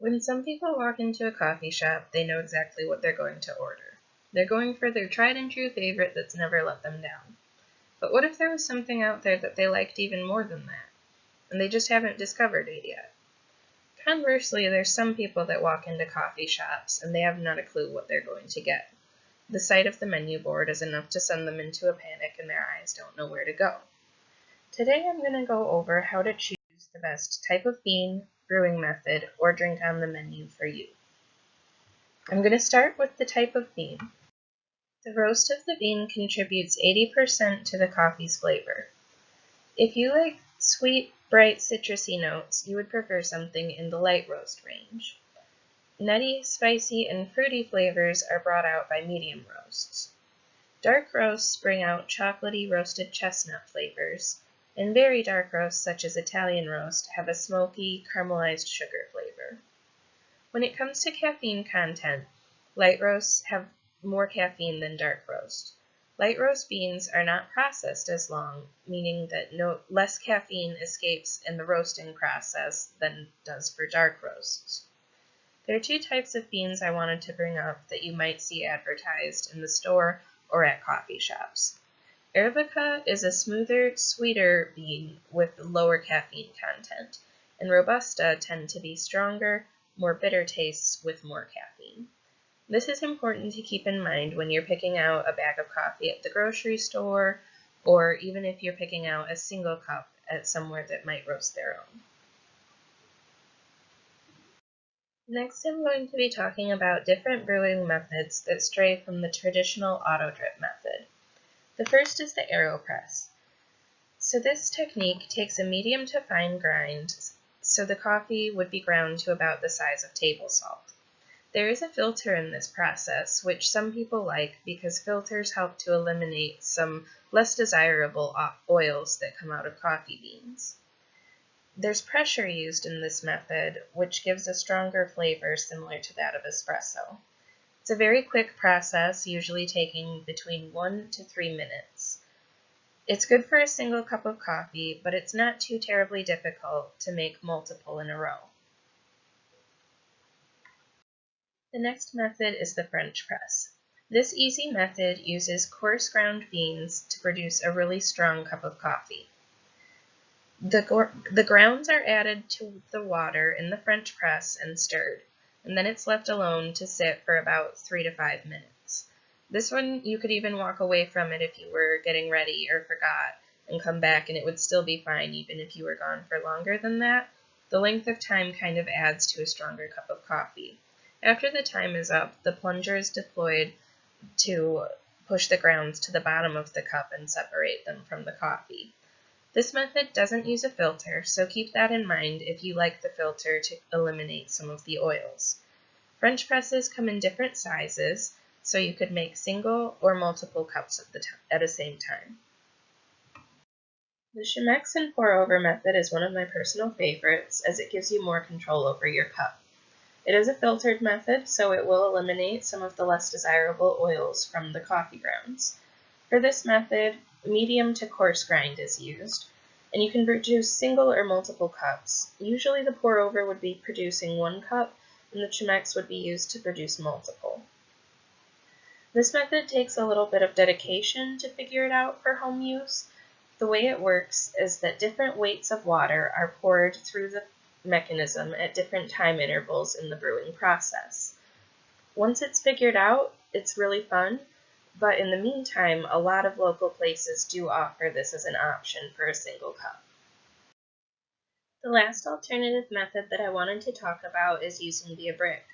When some people walk into a coffee shop, they know exactly what they're going to order. They're going for their tried and true favorite that's never let them down. But what if there was something out there that they liked even more than that, and they just haven't discovered it yet? Conversely, there's some people that walk into coffee shops and they have not a clue what they're going to get. The sight of the menu board is enough to send them into a panic and their eyes don't know where to go. Today I'm going to go over how to choose the best type of bean, brewing method, or drink on the menu for you. I'm going to start with the type of bean. The roast of the bean contributes 80% to the coffee's flavor. If you like sweet, bright, citrusy notes, you would prefer something in the light roast range. Nutty, spicy, and fruity flavors are brought out by medium roasts. Dark roasts bring out chocolatey roasted chestnut flavors, and very dark roasts such as Italian roast have a smoky, caramelized sugar flavor. When it comes to caffeine content, light roasts have more caffeine than dark roast. Light roast beans are not processed as long, meaning that less caffeine escapes in the roasting process than does for dark roasts. There are two types of beans I wanted to bring up that you might see advertised in the store or at coffee shops. Arabica is a smoother, sweeter bean with lower caffeine content, and Robusta tend to be stronger, more bitter tastes with more caffeine. This is important to keep in mind when you're picking out a bag of coffee at the grocery store, or even if you're picking out a single cup at somewhere that might roast their own. Next, I'm going to be talking about different brewing methods that stray from the traditional auto drip method. The first is the AeroPress. So this technique takes a medium to fine grind, so the coffee would be ground to about the size of table salt. There is a filter in this process, which some people like because filters help to eliminate some less desirable oils that come out of coffee beans. There's pressure used in this method, which gives a stronger flavor similar to that of espresso. It's a very quick process, usually taking between 1 to 3 minutes. It's good for a single cup of coffee, but it's not too terribly difficult to make multiple in a row. The next method is the French press. This easy method uses coarse ground beans to produce a really strong cup of coffee. The grounds are added to the water in the French press and stirred, and then it's left alone to sit for about 3 to 5 minutes. This one, you could even walk away from it if you were getting ready or forgot, and come back and it would still be fine even if you were gone for longer than that. The length of time kind of adds to a stronger cup of coffee. After the time is up, the plunger is deployed to push the grounds to the bottom of the cup and separate them from the coffee. This method doesn't use a filter, so keep that in mind if you like the filter to eliminate some of the oils. French presses come in different sizes, so you could make single or multiple cups at the same time. The Chemex and pour-over method is one of my personal favorites as it gives you more control over your cup. It is a filtered method, so it will eliminate some of the less desirable oils from the coffee grounds. For this method, medium to coarse grind is used, and you can produce single or multiple cups. Usually the pour-over would be producing 1 cup, and the Chemex would be used to produce multiple. This method takes a little bit of dedication to figure it out for home use. The way it works is that different weights of water are poured through the mechanism at different time intervals in the brewing process. Once it's figured out, it's really fun, but in the meantime, a lot of local places do offer this as an option for a single cup. The last alternative method that I wanted to talk about is using the abrik.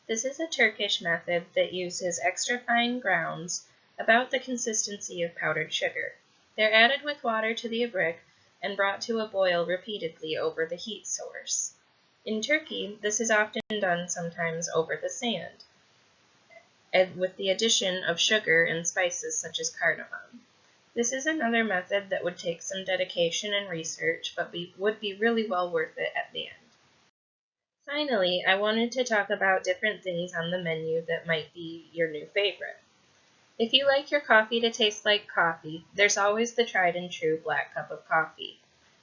This is a Turkish method that uses extra fine grounds about the consistency of powdered sugar. They're added with water to the abrik and brought to a boil repeatedly over the heat source. In Turkey, this is often done sometimes over the sand, and with the addition of sugar and spices such as cardamom. This is another method that would take some dedication and research, but would be really well worth it at the end. Finally, I wanted to talk about different things on the menu that might be your new favorite. If you like your coffee to taste like coffee, there's always the tried and true black cup of coffee.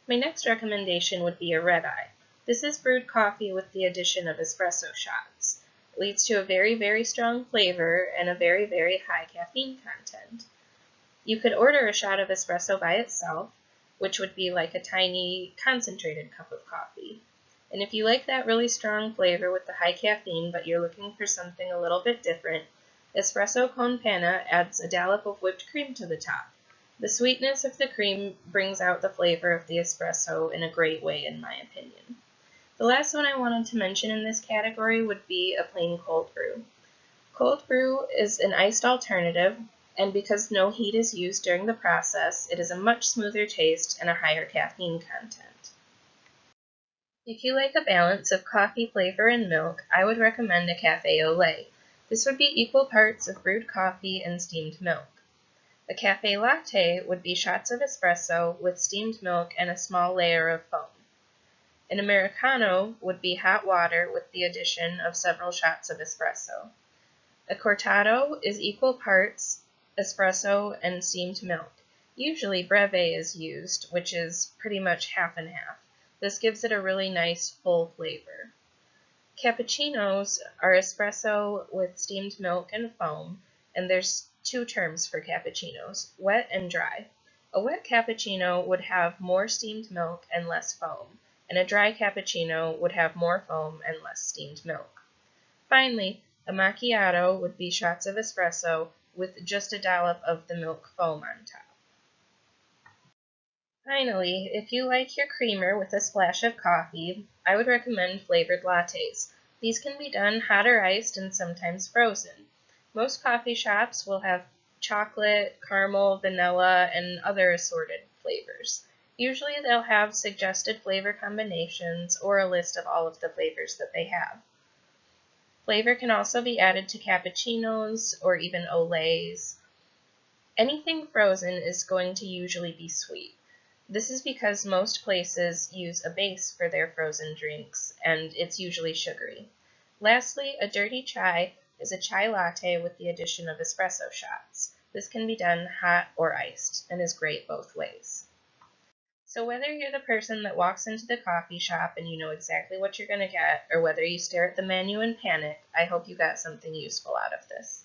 My next recommendation would be a red eye. This is brewed coffee with the addition of espresso shots. It leads to a very, very strong flavor and a very, very high caffeine content. You could order a shot of espresso by itself, which would be like a tiny concentrated cup of coffee. And if you like that really strong flavor with the high caffeine, but you're looking for something a little bit different, espresso con panna adds a dollop of whipped cream to the top. The sweetness of the cream brings out the flavor of the espresso in a great way, in my opinion. The last one I wanted to mention in this category would be a plain cold brew. Cold brew is an iced alternative, and because no heat is used during the process, it is a much smoother taste and a higher caffeine content. If you like a balance of coffee flavor and milk, I would recommend a cafe au lait. This would be equal parts of brewed coffee and steamed milk. A cafe latte would be shots of espresso with steamed milk and a small layer of foam. An Americano would be hot water with the addition of several shots of espresso. A cortado is equal parts espresso and steamed milk. Usually breve is used, which is pretty much half and half. This gives it a really nice full flavor. Cappuccinos are espresso with steamed milk and foam, and there's two terms for cappuccinos, wet and dry. A wet cappuccino would have more steamed milk and less foam, and a dry cappuccino would have more foam and less steamed milk. Finally, a macchiato would be shots of espresso with just a dollop of the milk foam on top. Finally, if you like your creamer with a splash of coffee, I would recommend flavored lattes. These can be done hot or iced and sometimes frozen. Most coffee shops will have chocolate, caramel, vanilla, and other assorted flavors. Usually they'll have suggested flavor combinations or a list of all of the flavors that they have. Flavor can also be added to cappuccinos or even au laits. Anything frozen is going to usually be sweet. This is because most places use a base for their frozen drinks, and it's usually sugary. Lastly, a dirty chai is a chai latte with the addition of espresso shots. This can be done hot or iced, and is great both ways. So whether you're the person that walks into the coffee shop and you know exactly what you're going to get, or whether you stare at the menu and panic, I hope you got something useful out of this.